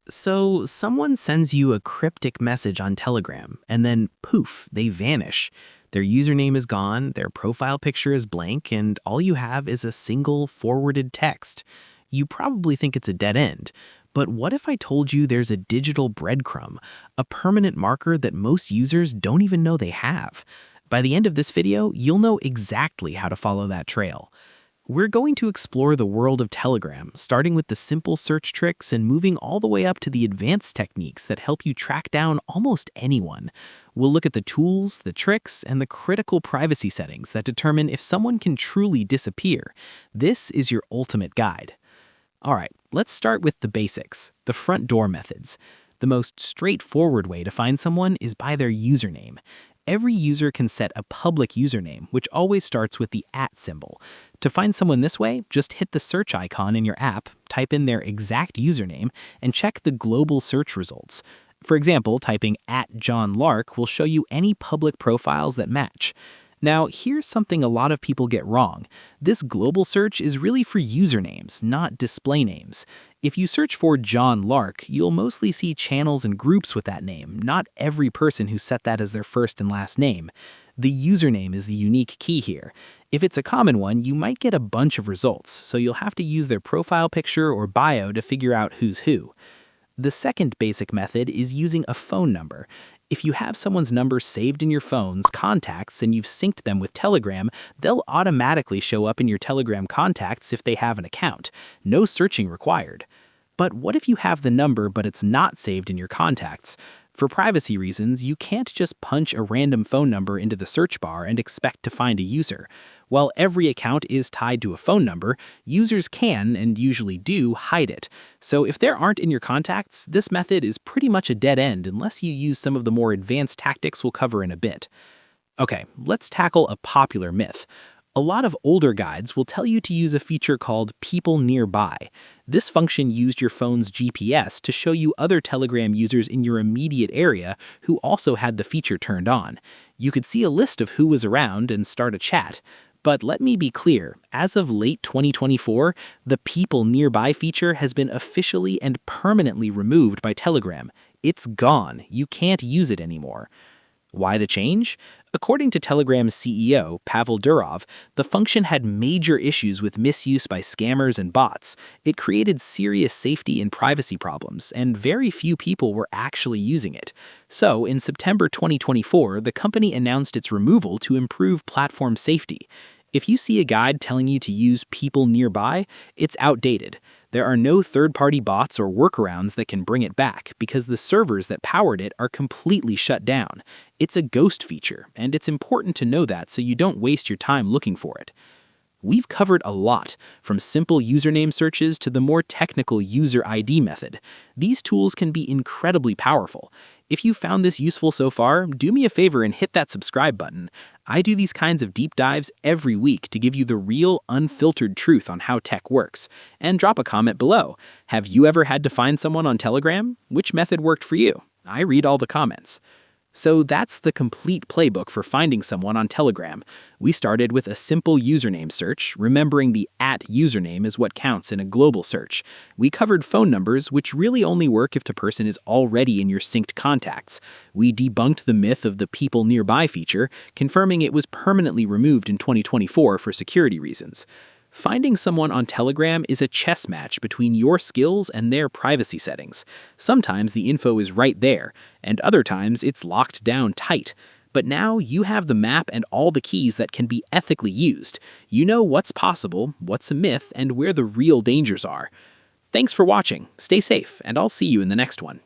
So, someone sends you a cryptic message on Telegram, and then poof, they vanish. Their username is gone, their profile picture is blank, and all you have is a single forwarded text. You probably think it's a dead end. But what if I told you there's a digital breadcrumb, a permanent marker that most users don't even know they have? By the end of this video, you'll know exactly how to follow that trail. We're going to explore the world of Telegram, starting with the simple search tricks and moving all the way up to the advanced techniques that help you track down almost anyone. We'll look at the tools, the tricks, and the critical privacy settings that determine if someone can truly disappear. This is your ultimate guide. All right, let's start with the basics, the front door methods. The most straightforward way to find someone is by their username. Every user can set a public username, which always starts with the @ symbol. To find someone this way, just hit the search icon in your app, type in their exact username, and check the global search results. For example, typing @JohnLark will show you any public profiles that match. Now, here's something a lot of people get wrong. This global search is really for usernames, not display names. If you search for John Lark, you'll mostly see channels and groups with that name, not every person who set that as their first and last name. The username is the unique key here. If it's a common one, you might get a bunch of results, so you'll have to use their profile picture or bio to figure out who's who. The second basic method is using a phone number. If you have someone's number saved in your phone's contacts and you've synced them with Telegram, they'll automatically show up in your Telegram contacts if they have an account. No searching required. But what if you have the number but it's not saved in your contacts? For privacy reasons, you can't just punch a random phone number into the search bar and expect to find a user. While every account is tied to a phone number, users can, and usually do, hide it. So if there aren't in your contacts, this method is pretty much a dead end unless you use some of the more advanced tactics we'll cover in a bit. Okay, let's tackle a popular myth. A lot of older guides will tell you to use a feature called People Nearby. This function used your phone's GPS to show you other Telegram users in your immediate area who also had the feature turned on. You could see a list of who was around and start a chat. But let me be clear, as of late 2024, the People Nearby feature has been officially and permanently removed by Telegram. It's gone. You can't use it anymore. Why the change? According to Telegram's CEO, Pavel Durov, the function had major issues with misuse by scammers and bots. It created serious safety and privacy problems, and very few people were actually using it. So, in September 2024, the company announced its removal to improve platform safety. If you see a guide telling you to use People Nearby, it's outdated. There are no third-party bots or workarounds that can bring it back because the servers that powered it are completely shut down. It's a ghost feature, and it's important to know that so you don't waste your time looking for it. We've covered a lot, from simple username searches to the more technical user ID method. These tools can be incredibly powerful. If you found this useful so far, do me a favor and hit that subscribe button. I do these kinds of deep dives every week to give you the real, unfiltered truth on how tech works. And drop a comment below. Have you ever had to find someone on Telegram? Which method worked for you? I read all the comments. So that's the complete playbook for finding someone on Telegram. We started with a simple username search, remembering the @username is what counts in a global search. We covered phone numbers, which really only work if the person is already in your synced contacts. We debunked the myth of the People Nearby feature, confirming it was permanently removed in 2024 for security reasons. Finding someone on Telegram is a chess match between your skills and their privacy settings. Sometimes the info is right there, and other times it's locked down tight. But now you have the map and all the keys that can be ethically used. You know what's possible, what's a myth, and where the real dangers are. Thanks for watching, stay safe, and I'll see you in the next one.